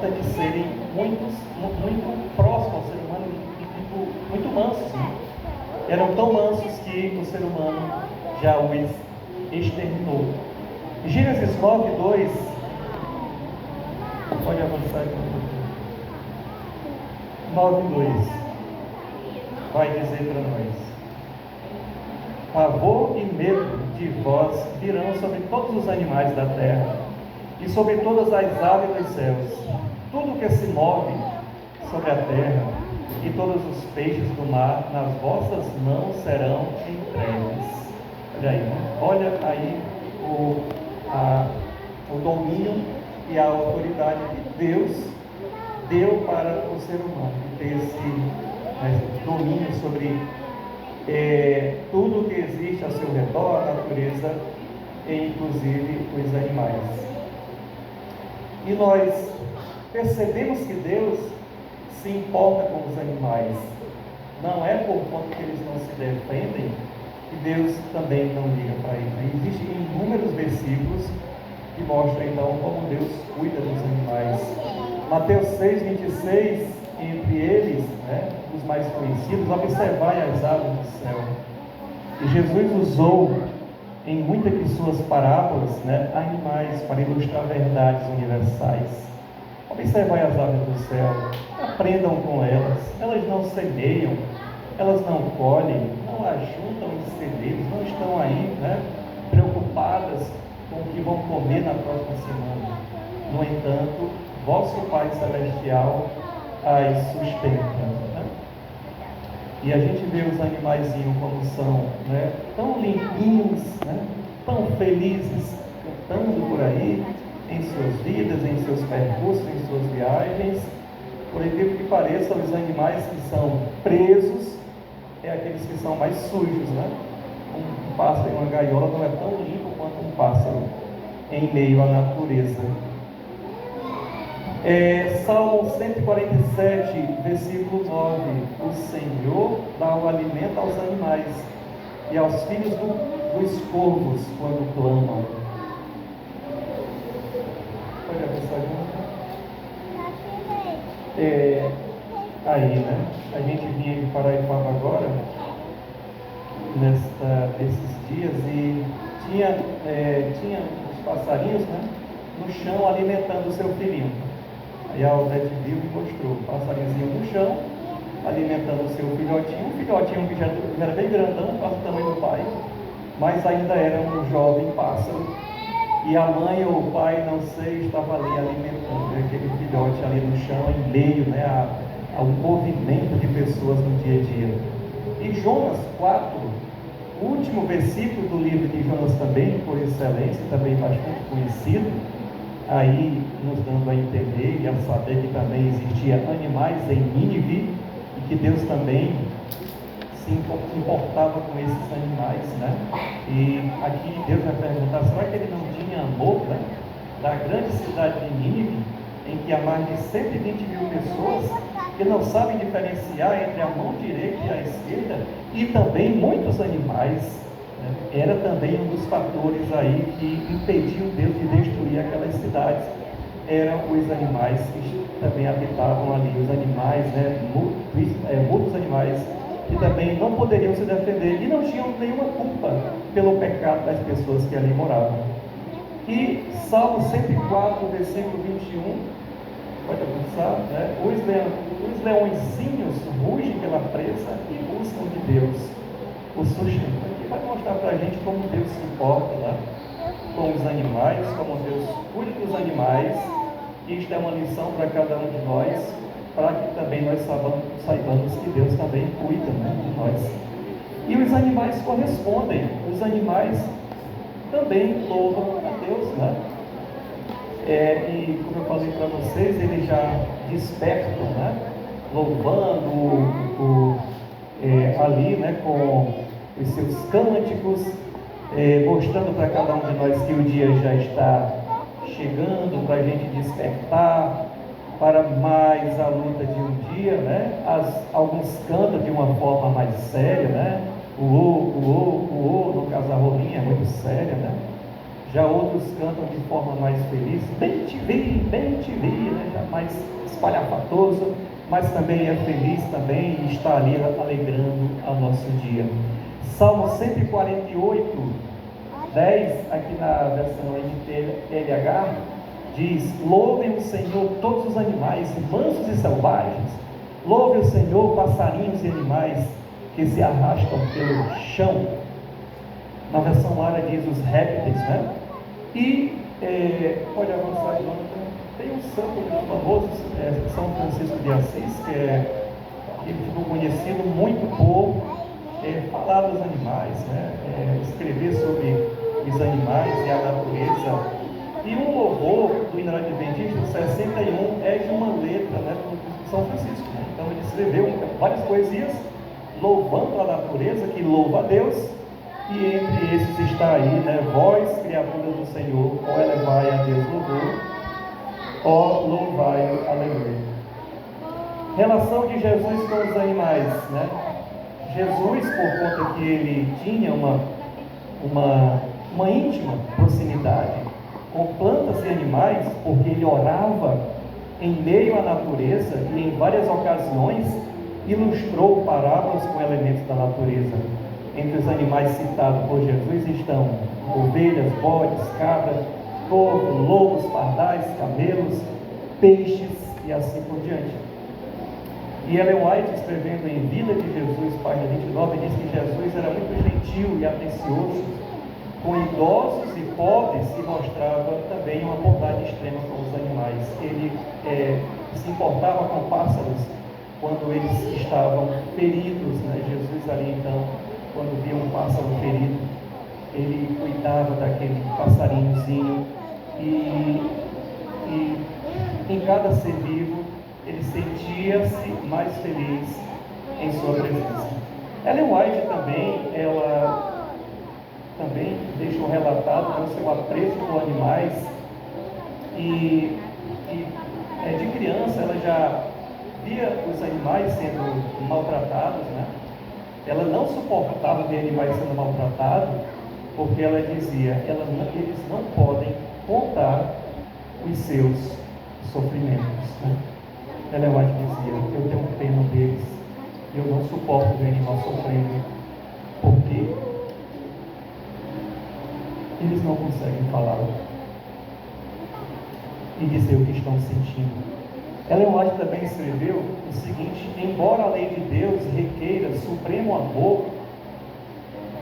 conta de serem muito próximos ao ser humano e muito mansos, né? Eram tão mansos que o ser humano já os exterminou. Gênesis 9:2, pode avançar aqui um pouquinho. 9:2 vai dizer para nós: pavor e medo de vós virão sobre todos os animais da terra e sobre todas as aves dos céus, tudo que se move sobre a terra, e todos os peixes do mar nas vossas mãos serão entregues. Olha aí, né? Olha aí o domínio e a autoridade que Deus deu para o ser humano, ter esse domínio sobre tudo que existe ao seu redor, a natureza, e inclusive os animais. E nós percebemos que Deus se importa com os animais. Não é por conta que eles não se defendem que Deus também não liga para eles. Existem inúmeros versículos que mostram então como Deus cuida dos animais. Mateus 6:26, entre eles, né, os mais conhecidos: observai as aves do céu. E Jesus usou em muitas de suas parábolas, né, animais para ilustrar verdades universais. Observai as aves do céu, aprendam com elas. Elas não semeiam, elas não colhem, não ajuntam em celeiros, não estão aí, né, preocupadas com o que vão comer na próxima semana. No entanto, vosso Pai Celestial as sustenta, né? E a gente vê os animaizinhos como são, né, tão limpinhos, né, tão felizes, cantando por aí, em suas vidas, em seus percursos, em suas viagens. Por incrível que pareça, os animais que são presos aqueles que são mais sujos, né? Um pássaro em uma gaiola não é tão limpo quanto um pássaro em meio à natureza. Salmo 147, versículo 9: o Senhor dá o alimento aos animais e aos filhos dos corvos quando clamam. Pode avançar junto. Aí, né? A gente vinha de Paraipaba agora, nesses dias, e tinha os passarinhos, né, no chão alimentando o seu filhinho. Aí a Odete viu e mostrou o passarinhozinho no chão, alimentando o seu filhotinho que já era bem grandão, quase o tamanho do pai, mas ainda era um jovem pássaro. E a mãe ou o pai, não sei, estava ali alimentando aquele filhote ali no chão, em meio, né, ao movimento de pessoas no dia a dia. E Jonas 4, o último versículo do livro de Jonas também, por excelência, também bastante conhecido, aí nos dando a entender e a saber que também existia animais em Nínive, e que Deus também se importava com esses animais, né? E aqui Deus vai perguntar: será que ele não tinha amor, né, da grande cidade de Nínive, em que há mais de 120 mil pessoas que não sabem diferenciar entre a mão direita e a esquerda, e também muitos animais, né? Era também um dos fatores aí que impediam Deus de destruir aquelas cidades. Eram os animais que também habitavam ali, os animais, né, muitos animais que também não poderiam se defender e não tinham nenhuma culpa pelo pecado das pessoas que ali moravam. E Salmo 104, versículo 21, pode avançar, né? Os leõezinhos rugem pela presa e buscam de Deus o sustento. Aqui vai mostrar para a gente como Deus se importa, né, com os animais, como Deus cuida dos animais. Isto é uma lição para cada um de nós, para que também nós saibamos que Deus também cuida, né, de nós. E os animais correspondem, os animais também louvam a Deus, né? E como eu falei para vocês, eles já despertam, né, louvando ali, né, com os seus cânticos, mostrando para cada um de nós que o dia já está chegando, para a gente despertar para mais a luta de um dia, né? Alguns cantam de uma forma mais séria, né? No caso a rolinha é muito séria, né? Já outros cantam de forma mais feliz, bem te vi, né? Já mais espalhafatoso, mas também é feliz também e está ali alegrando ao nosso dia. Salmo 148, 10, aqui na versão NTLH, diz: louvem o Senhor todos os animais, mansos e selvagens, louve o Senhor passarinhos e animais que se arrastam pelo chão. Na versão Lara diz os répteis, né? E pode avançar de novo. Tem um santo muito famoso, São Francisco de Assis, que ele ficou conhecido muito por falar dos animais, né? Escrever sobre os animais e a natureza. E um louvor do hino adventista 61 é de uma letra, né, do São Francisco, né? Então ele escreveu várias poesias louvando a natureza, que louva a Deus. E entre esses está aí, né? Vós, criaturas do Senhor, ó elevai a Deus louvor, ó louvai aleluia. Relação de Jesus com os animais, né? Jesus, por conta que ele tinha uma íntima proximidade com plantas e animais, porque ele orava em meio à natureza e em várias ocasiões ilustrou parábolas com elementos da natureza. Entre os animais citados por Jesus estão ovelhas, bodes, cabras, corvo, lobos, pardais, camelos, peixes e assim por diante. E Ellen White, escrevendo em Vida de Jesus, página 29, diz que Jesus era muito gentil e atencioso com idosos e pobres e mostrava também uma bondade extrema com os animais. Ele se importava com pássaros quando eles estavam feridos, né? Jesus ali então, quando via um pássaro ferido, ele cuidava daquele passarinhozinho e em cada ser vivo ele sentia-se mais feliz em sua presença. Ellen White ela também deixou relatado o seu apreço por animais e de criança ela já via os animais sendo maltratados, né? Ela não suportava ver animais sendo maltratados, porque ela dizia, eles não podem contar os seus sofrimentos, né? Ela dizia, eu tenho pena deles, eu não suporto ver animal sofrendo, porque eles não conseguem falar e dizer o que estão sentindo. Ellen White também escreveu o seguinte: embora a lei de Deus requeira supremo amor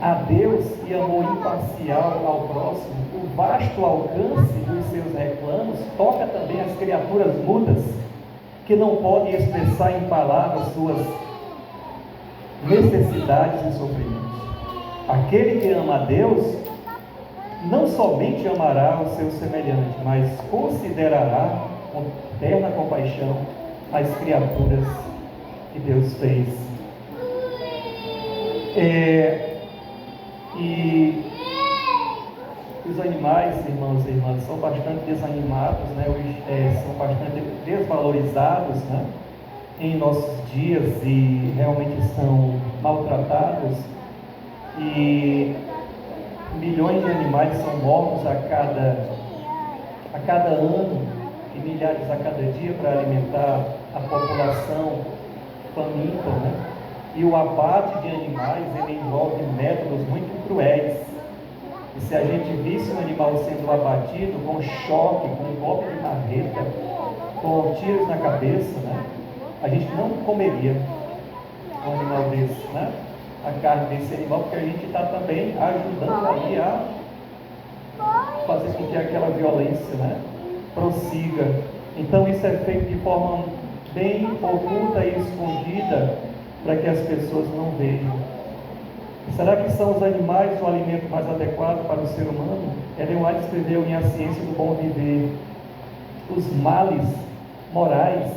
a Deus e amor imparcial ao próximo, o vasto alcance dos seus reclamos toca também as criaturas mudas, que não podem expressar em palavras suas necessidades e sofrimentos. Aquele que ama a Deus não somente amará o seu semelhante, mas considerará com terna compaixão as criaturas que Deus fez. E os animais, irmãos e irmãs, são bastante desanimados, né? São bastante desvalorizados, né? Em nossos dias e realmente são maltratados. E milhões de animais são mortos a cada ano e milhares a cada dia para alimentar a população faminta, né? E o abate de animais, ele envolve métodos muito cruéis. E se a gente visse um animal sendo abatido com choque, com golpe de marreta, com tiros na cabeça, né? A gente não comeria um animal desse, né? A carne desse animal, porque a gente está também ajudando ali a fazer com que aquela violência, né, prossiga. Então isso é feito de forma bem oculta e escondida, para que as pessoas não vejam. Será que são os animais o alimento mais adequado para o ser humano? Ellen White escreveu em A Ciência do Bom Viver: os males morais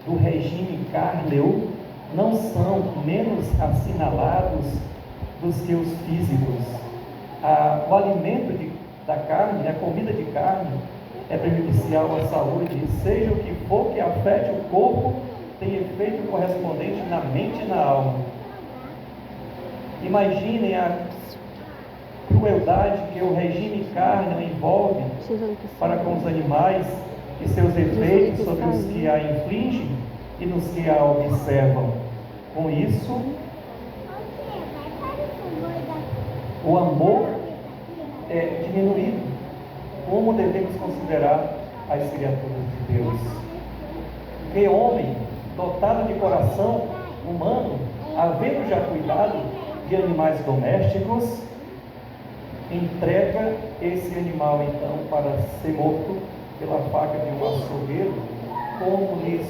do regime Carnel não são menos assinalados dos que os físicos. O alimento da carne, a comida de carne, é prejudicial à saúde, seja o que for que afete o corpo, tem efeito correspondente na mente e na alma. Imaginem crueldade que o regime carne envolve para com os animais e seus efeitos sobre os que a infligem e nos que a observam. Com isso, o amor é diminuído. Como devemos considerar as criaturas de Deus? Que homem dotado de coração humano, havendo já cuidado de animais domésticos, entrega esse animal então para ser morto pela faca de um açougueiro, como lhes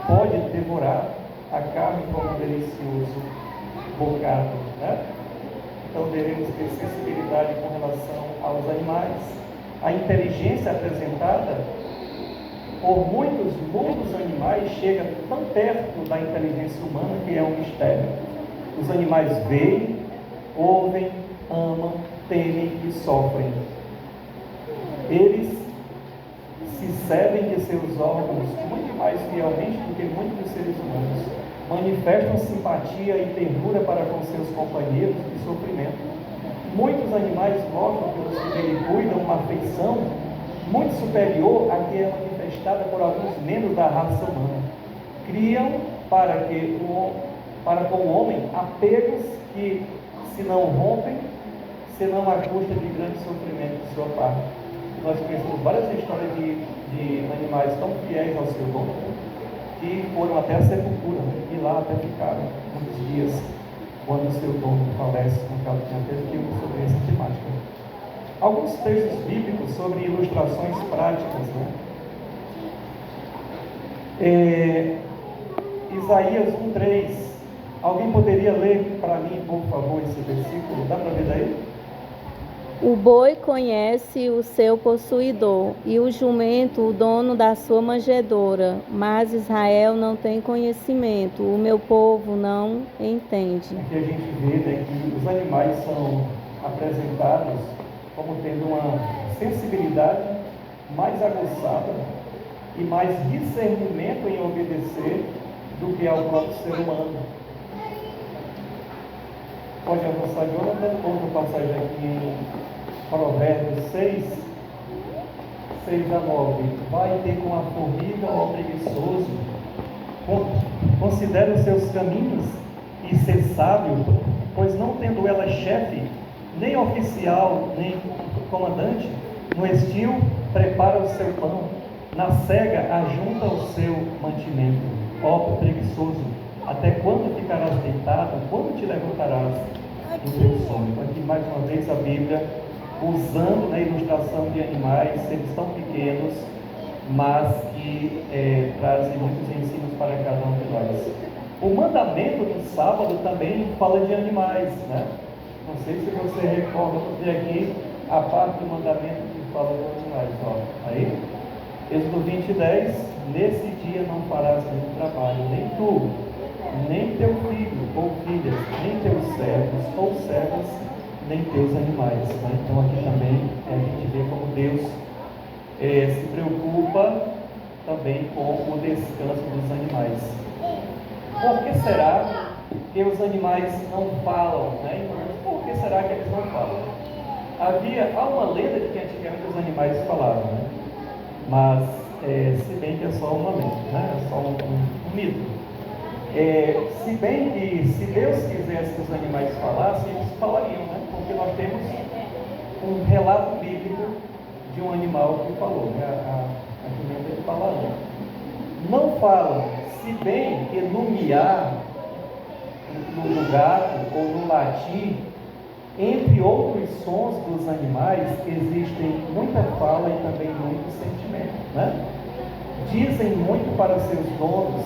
pode devorar a carne como um delicioso bocado, né? Então devemos ter sensibilidade com relação aos animais. A inteligência apresentada por muitos animais chega tão perto da inteligência humana que é um mistério. Os animais veem, ouvem, amam, temem e sofrem. Eles se servem de seus órgãos muito mais fielmente do que muitos seres humanos. Manifestam simpatia e ternura para com seus companheiros de sofrimento. Muitos animais mostram pelos que dele cuidam uma afeição muito superior à que é manifestada por alguns membros da raça humana. Criam para com o homem apegos que se não rompem, senão à custa de grande sofrimento de sua parte. Nós conhecemos várias histórias de animais tão fiéis ao seu dono que foram até a sepultura, né? E lá até ficaram muitos dias quando o seu dono falece, no caso de um filme sobre essa temática. Alguns textos bíblicos sobre ilustrações práticas, né? Isaías 1:3. Alguém poderia ler para mim, por favor, esse versículo? Dá para ver daí? O boi conhece o seu possuidor, e o jumento o dono da sua manjedoura, mas Israel não tem conhecimento, o meu povo não entende. Aqui a gente vê, né, que os animais são apresentados como tendo uma sensibilidade mais aguçada e mais discernimento em obedecer do que ao próprio ser humano. Pode avançar, Jonathan, outra passagem aqui em Provérbios 6, 6-9. Vai ter com a formiga ao preguiçoso, considera os seus caminhos e ser sábio, pois não tendo ela chefe, nem oficial, nem comandante, no estio prepara o seu pão, na cega ajunta o seu mantimento. Ó preguiçoso, até quando ficarás deitado? Quando te levantarás do teu sono? Aqui mais uma vez a Bíblia usando na ilustração de animais, seres tão pequenos, mas que trazem muitos ensinos para cada um de nós. O mandamento do sábado também fala de animais, né? Não sei se você recorda, vou ver aqui a parte do mandamento que fala de animais. Ó, aí, Êxodo 20:10. Nesse dia não farás nenhum trabalho, nem tu, nem teu filho ou filha, nem teus servos ou servas, nem teus animais. Né? Então aqui também a gente vê como Deus se preocupa também com o descanso dos animais. Por que será que os animais não falam? Né? Por que será que eles não falam? Há uma lenda de que antigamente os animais falavam, né? Mas se bem que é só uma lenda, né? É só um mito. Se bem que se Deus quisesse que os animais falassem, eles falariam, né? Porque nós temos um relato bíblico de um animal que falou, né? A jumenta de Balaão. Não falam, se bem que no miar, no gato ou no latir, entre outros sons dos animais, existem muita fala e também muito sentimento, né? Dizem muito para seus donos,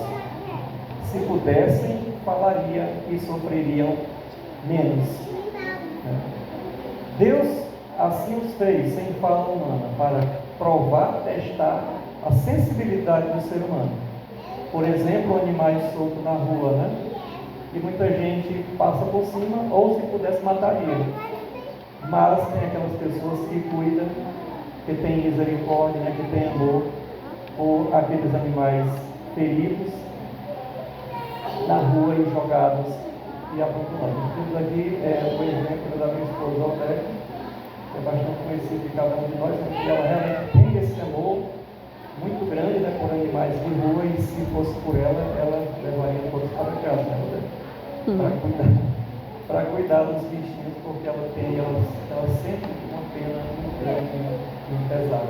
se pudessem, falariam e sofreriam menos. Né? Deus assim os fez, sem fala humana, para provar, testar a sensibilidade do ser humano. Por exemplo, animais soltos na rua, né? E muita gente passa por cima, ou se pudesse mataria. Mas tem aquelas pessoas que cuidam, que têm misericórdia, né? Que têm amor por aqueles animais feridos na rua e jogados e abandonado. Nós temos aqui o exemplo da minha esposa Odete, que é bastante conhecido de cada um de nós, porque ela realmente tem esse amor muito grande, né, por animais de rua, e se fosse por ela, ela levaria todos para casa, né, Odete? Para cuidar dos bichinhos, porque ela sente uma pena muito grande, muito pesada.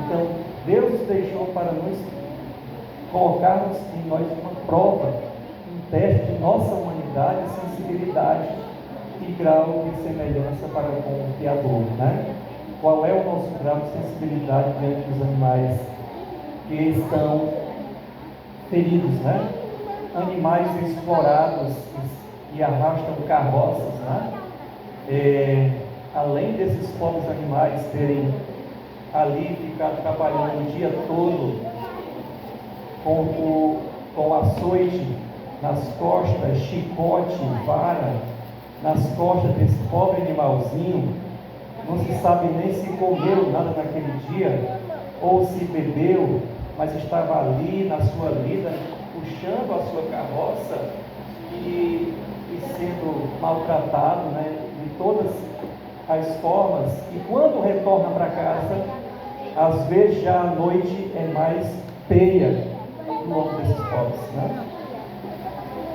Então, Deus nos deixou para nos colocarmos em nós uma prova, um teste de nossa humanidade, sensibilidade e grau de semelhança para com o Criador, né? Qual é o nosso grau de sensibilidade diante dos animais que estão feridos, né? Animais explorados e arrastam carroças, né? Além desses pobres animais terem ali ficado trabalhando o dia todo com açoite nas costas, chicote, vara nas costas desse pobre animalzinho, não se sabe nem se comeu nada naquele dia ou se bebeu, mas estava ali na sua vida, puxando a sua carroça e sendo maltratado, né, de todas as formas. E quando retorna para casa, às vezes já à noite é mais peia no nome desses pobres, né?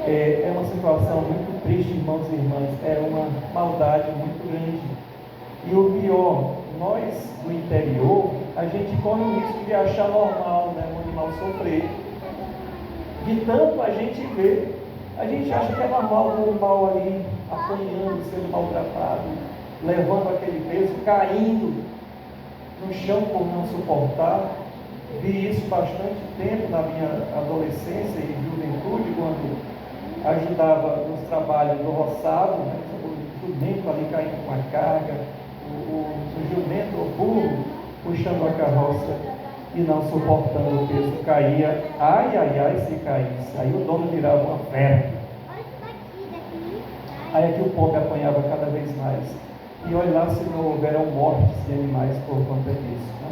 É uma situação muito triste, irmãos e irmãs, é uma maldade muito grande. E o pior, nós do interior, a gente corre o risco de achar normal, né, um animal sofrer. De tanto a gente vê, a gente acha que é normal um animal ali apanhando, sendo maltratado, levando aquele peso, caindo no chão por não suportar. Vi isso bastante tempo na minha adolescência e juventude, quando ajudava nos trabalhos do roçado, né? O jumento ali caindo com a carga, o jumento, o burro, puxando a carroça e não suportando o peso, caía, ai, se caísse. Aí o dono virava uma fera. Aí é que o pobre apanhava cada vez mais. E olha lá se não houveram mortes de animais por conta disso, né?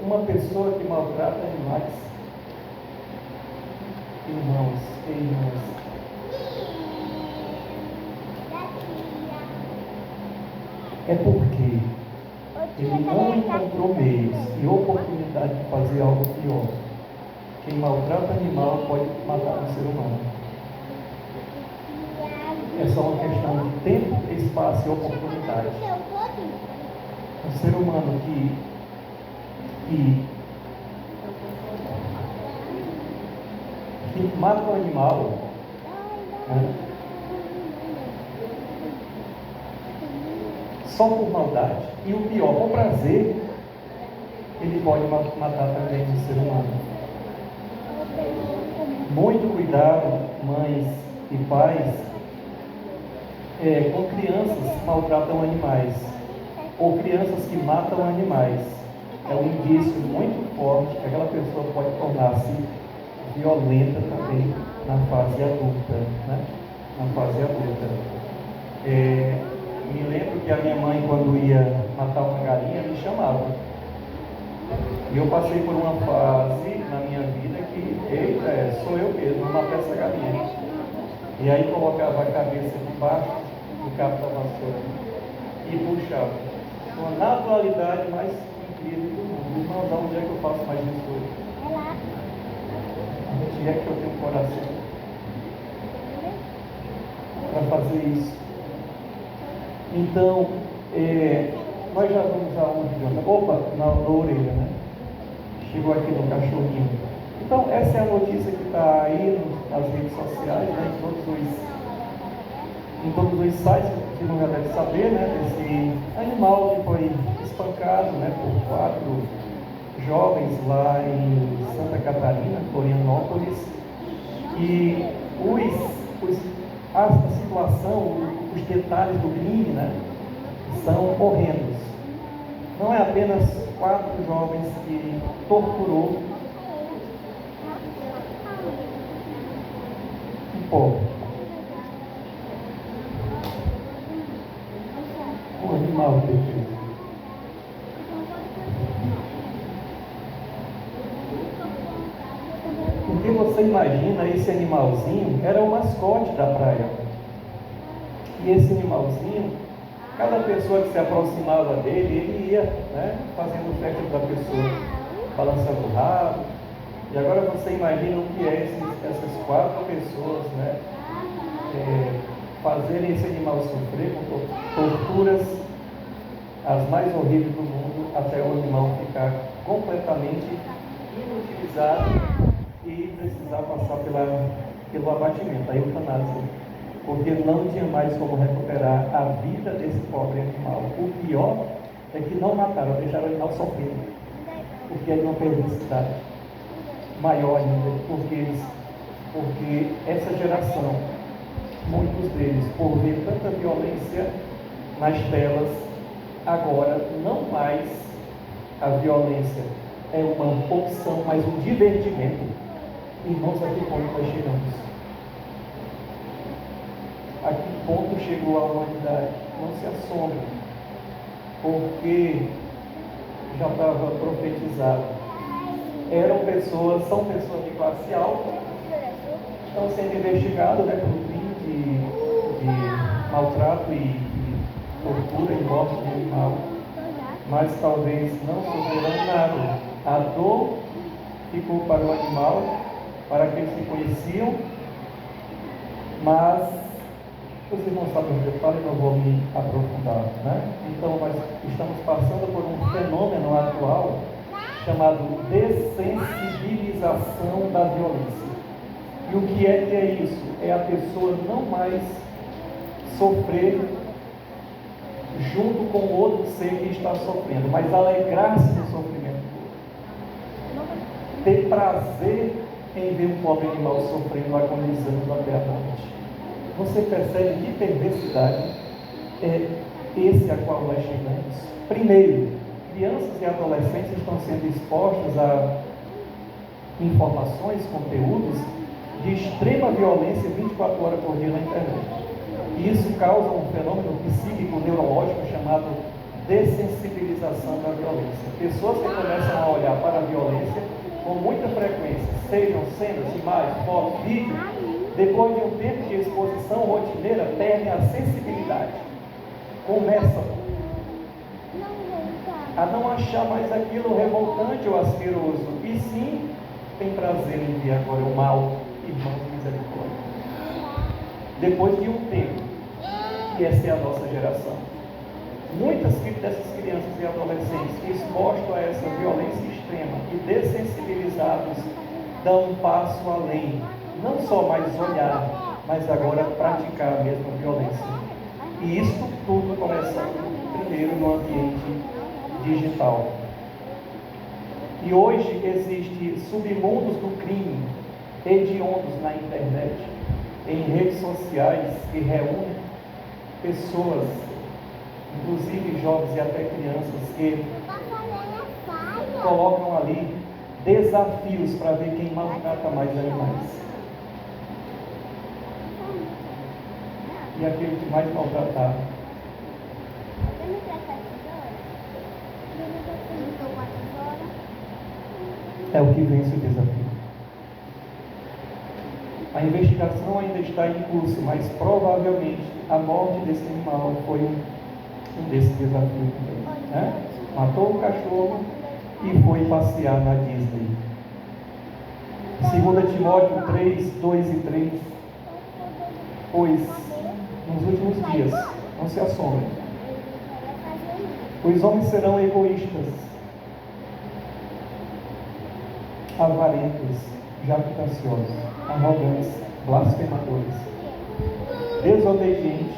Uma pessoa que maltrata animais, irmãos e irmãs, é porque ele não encontrou meios e oportunidade de fazer algo pior. Quem maltrata animal pode matar um ser humano. É só uma questão de tempo, espaço e oportunidade. Um ser humano que mata um animal, né, só por maldade, e o pior, por prazer, ele pode matar também um ser humano. Muito cuidado, mães e pais, com crianças que maltratam animais, ou crianças que matam animais. É um indício muito forte que aquela pessoa pode tornar-se violenta também na fase adulta, né? Na fase adulta. Me lembro que a minha mãe, quando ia matar uma galinha, me chamava. E eu passei por uma fase na minha vida que, sou eu mesmo, vou matar essa galinha. E aí colocava a cabeça debaixo do cabo da vassoura e puxava. Com a naturalidade mais incrível do mundo. Irmãos, onde é que eu faço mais isso hoje? Onde é que eu tenho coração para fazer isso? Então, nós já vamos aonde? Opa, na orelha, né? Chegou aqui no cachorrinho. Então, essa é a notícia que está aí nas redes sociais, né? Em todos os sites, que não já deve saber, né? Esse animal que foi espancado, né, por 4 jovens lá em Santa Catarina, Florianópolis. E a situação, os detalhes do crime, né, são horrendos. Não é apenas 4 jovens que torturou um povo. Um animal perfeito. Porque você imagina, esse animalzinho era o mascote da praia. E esse animalzinho, cada pessoa que se aproximava dele, ele ia, né, fazendo festa para a pessoa, balançando o rabo. E agora você imagina o que é essas 4 pessoas, né, fazerem esse animal sofrer com torturas as mais horríveis do mundo, até o animal ficar completamente inutilizado e precisar passar pelo abatimento, a eutanásia, porque não tinha mais como recuperar a vida desse pobre animal. O pior é que não mataram, deixaram o animal sofrendo, porque é de uma perversidade maior ainda, porque essa geração, muitos deles, por ver tanta violência nas telas, agora não mais a violência é uma opção, mas um divertimento. Irmãos, a que ponto nós chegamos? A que ponto chegou a humanidade? Não se assombre, porque já estava profetizado. São pessoas de classe alta, estão sendo investigados, né, pelo crime de maltrato e tortura e morte de animal, mas talvez não sofreram nada. A dor ficou para o animal, para aqueles que conheciam, mas os irmãos sabem o detalhe, não vou me aprofundar, né? Então nós estamos passando por um fenômeno atual chamado dessensibilização da violência. E o que é isso? É a pessoa não mais sofrer junto com o outro ser que está sofrendo, mas alegrar-se no sofrimento do outro. Ter prazer em ver um pobre animal sofrendo, agonizando até a morte. Você percebe que perversidade é esse a qual nós chegamos? Primeiro, crianças e adolescentes estão sendo expostas a informações, conteúdos de extrema violência 24 horas por dia na internet. E isso causa um fenômeno psíquico-neurológico chamado dessensibilização da violência. Pessoas que começam a olhar para a violência com muita frequência, sejam cenas, imagens, fotos, vídeos, depois de um tempo de exposição rotineira, perdem a sensibilidade. Começam a não achar mais aquilo revoltante ou asqueroso, e sim tem prazer em ver agora o mal, irmão de misericórdia. Depois de um tempo, que essa é a nossa geração, muitas dessas crianças e adolescentes expostos a essa violência extrema e dessensibilizados dão um passo além, não só mais olhar, mas agora praticar a mesma violência. E isso tudo começando primeiro no ambiente digital. E hoje existe submundos do crime hediondos na internet, em redes sociais, que reúnem pessoas, inclusive jovens e até crianças, que colocam ali desafios para ver quem maltrata mais animais. E aquele que mais maltratar. É o que vence o desafio. A investigação ainda está em curso, mas provavelmente a morte desse animal foi um desses desafios também, né? Matou o cachorro e foi passear na Disney. 2 Timóteo 3, 2 e 3. Pois, nos últimos dias, não se assombrem, os homens serão egoístas, avarentos, jactanciosos, arrogantes, blasfemadores, desobedientes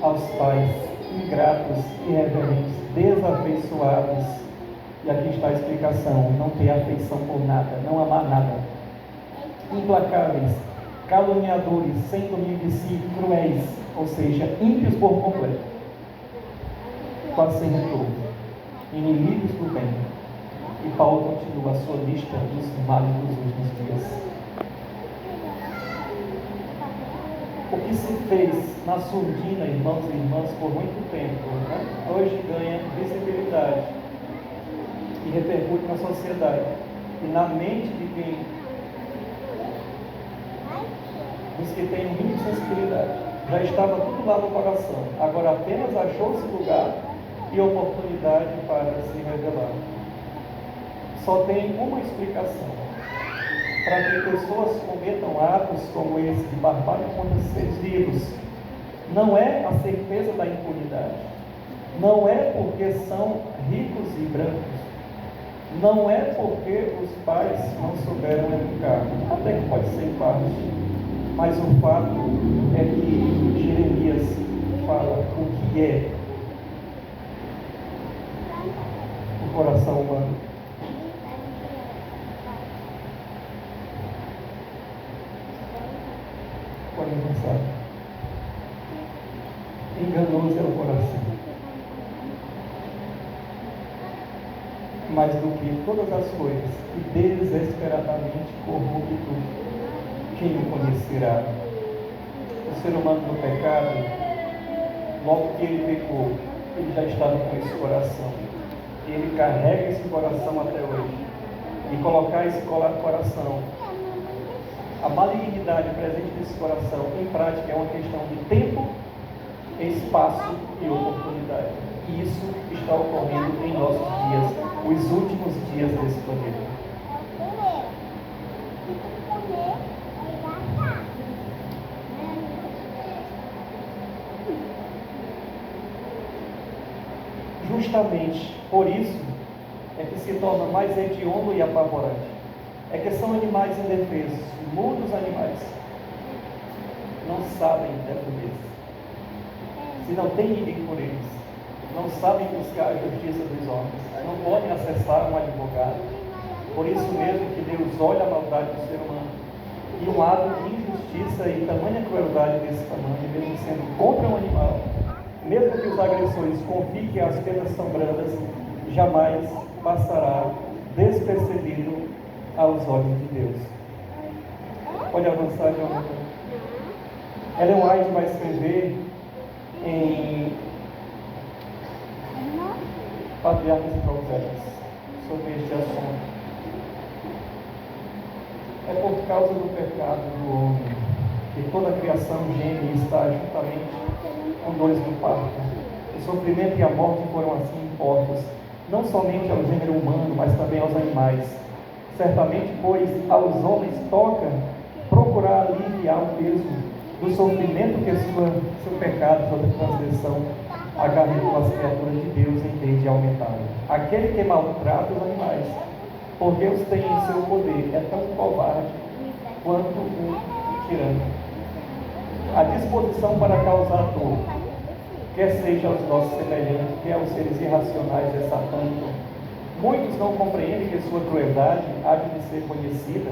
aos pais, ingratos, irreverentes, desafeiçoados. E aqui está a explicação: não ter afeição por nada, não amar nada, implacáveis, caluniadores, sem domínio de si, cruéis, ou seja, ímpios por completo, quase sem retorno, inimigos do bem. E Paulo continua a sua lista dos males dos últimos dias. O que se fez na surdina, irmãos e irmãs, por muito tempo, né? Hoje ganha visibilidade e repercute na sociedade. E na mente de quem Dos que têm o mínimo de sensibilidade. Já estava tudo lá no coração. Agora apenas achou-se lugar e oportunidade para se revelar. Só tem uma explicação. Para que pessoas cometam atos como esse de barbárie contra seres vivos. Não é a certeza da impunidade. Não é porque são ricos e brancos. Não é porque os pais não souberam educar. Até que pode ser em parte. Mas o fato é que Jeremias fala o que é o coração humano. Pode avançar. Enganoso é o coração. Mais do que todas as coisas, e desesperadamente corrupto tudo. Quem o conhecerá? O ser humano no pecado, logo que ele pecou, ele já estava com esse coração. Ele carrega esse coração até hoje. E colocar esse coração, a malignidade presente nesse coração, em prática, é uma questão de tempo, espaço e oportunidade. E isso está ocorrendo em nossos dias, os últimos dias desse planeta. Justamente por isso é que se torna mais hediondo e apavorante. É que são animais indefesos, mudos animais. Não sabem defender-se. Se não tem ninguém por eles, não sabem buscar a justiça dos homens, não podem acessar um advogado. Por isso mesmo que Deus olha a maldade do ser humano. E um ato de injustiça e tamanha crueldade desse tamanho, mesmo sendo contra um animal, mesmo que os agressores confiem que as penas são brandas, jamais passará despercebido aos olhos de Deus. Pode avançar, Jonathan. Ellen White vai escrever em Patriarcas e Profetas sobre este assunto. É por causa do pecado do homem que toda a criação geme e está juntamente com dores do parto. O sofrimento e a morte foram assim impostos, não somente ao gênero humano, mas também aos animais. Certamente, pois, aos homens toca procurar aliviar o peso do sofrimento que seu pecado, sua transgressão, acarretou às criaturas de Deus em vez de aumentá-lo. Aquele que maltrata os animais, por Deus tem em seu poder, é tão covarde quanto o tirano. A disposição para causar dor, quer seja aos nossos semelhantes, quer aos seres irracionais, é satânico. Muitos não compreendem que sua crueldade há de ser conhecida,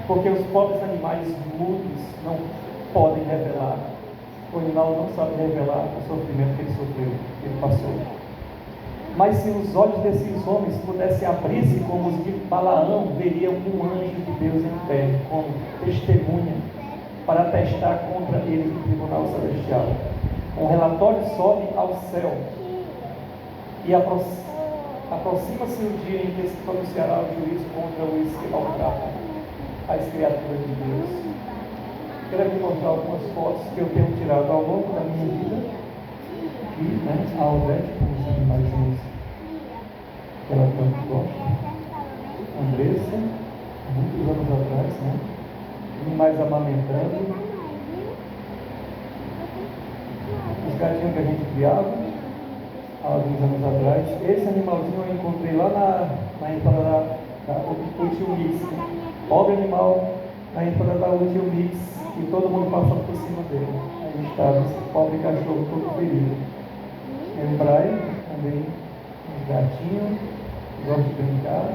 porque os pobres animais mudos não podem revelar. O animal não sabe revelar o sofrimento que ele sofreu, que ele passou. Mas se os olhos desses homens pudessem abrir-se como os de Balaão, veriam um anjo de Deus em pé, como testemunha, para atestar contra eles no tribunal celestial. Um relatório sobe ao céu e aproxima-se o dia em que se pronunciará o juízo contra os que maltratam as criaturas de Deus. Quero lhe mostrar algumas fotos que eu tenho tirado ao longo da minha vida. Aqui, né? A Alvete, com os animaizinhos que ela tanto gosta. Andressa, muitos anos atrás, né? Animais amamentando. Os gatinhos que a gente criava há alguns anos atrás. Esse animalzinho eu encontrei lá na entrada da Util Mix. Pobre animal na entrada da Util Mix, e todo mundo passando por cima dele. Aí estava esse pobre cachorro todo ferido. O Brian também, um gatinho, gosta de brincar.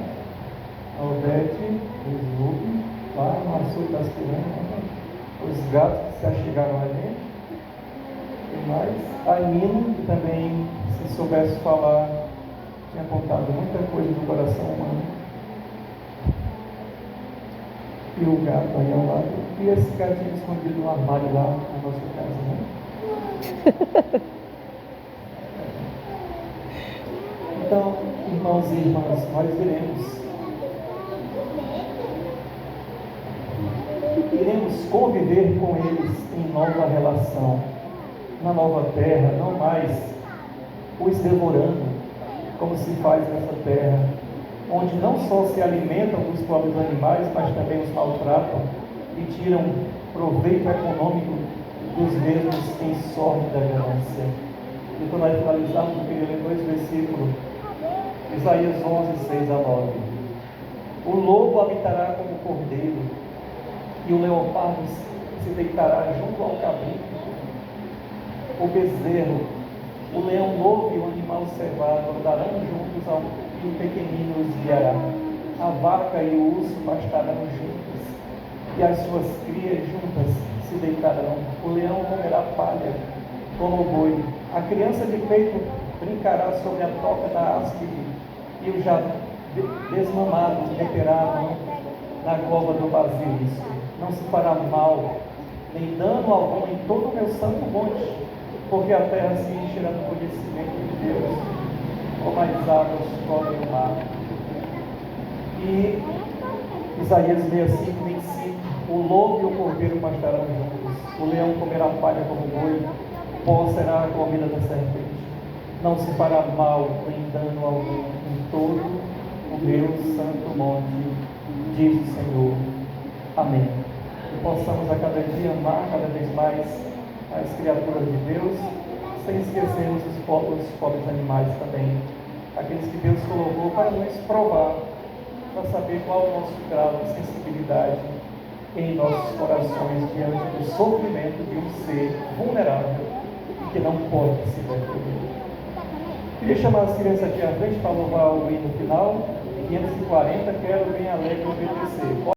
A Odete, o Snoopy, lá no açude das piranhas. Os gatos que se achegaram a gente. E mais. A Nina, que também, se soubesse falar, tinha contado muita coisa do coração humano. E o gato aí ao lado. E esse gatinho escondido no armário lá na nossa casa, né? Então, irmãos e irmãs, nós veremos iremos conviver com eles em nova relação, na nova terra, não mais os devorando, como se faz nessa terra, onde não só se alimentam dos próprios animais, mas também os maltratam e tiram proveito econômico dos mesmos em sorte da ganância. E quando nós finalizarmos, eu queria ler 2 versículos, Isaías 11, 6 a 9. O lobo habitará como o cordeiro, e o leopardo se deitará junto ao cabrito. O bezerro, o leão novo e o animal cevado andarão juntos, e o pequenino os guiará. A vaca e o urso pastarão juntas, e as suas crias juntas se deitarão. O leão comerá palha como o boi. A criança de peito brincará sobre a toca da áspide, e o já desmamado meterá a mão na cova do basilisco. Não se fará mal, nem dano algum em todo o meu santo monte, porque a terra se encherá do conhecimento de Deus, como as águas cobrem o mar. E Isaías 65, 25. O lobo e o cordeiro pastarão juntos, o leão comerá palha como o boi, pó será a comida da serpente. Não se fará mal nem dano algum em todo o meu santo monte, diz o Senhor. Amém. Que possamos a cada dia amar cada vez mais as criaturas de Deus, sem esquecermos os pobres animais também, aqueles que Deus colocou para nos provar, para saber qual é o nosso grau de sensibilidade em nossos corações diante do sofrimento de um ser vulnerável e que não pode se defender. Queria chamar as crianças aqui à frente para louvar o hino final. 540, quero bem alegre obedecer.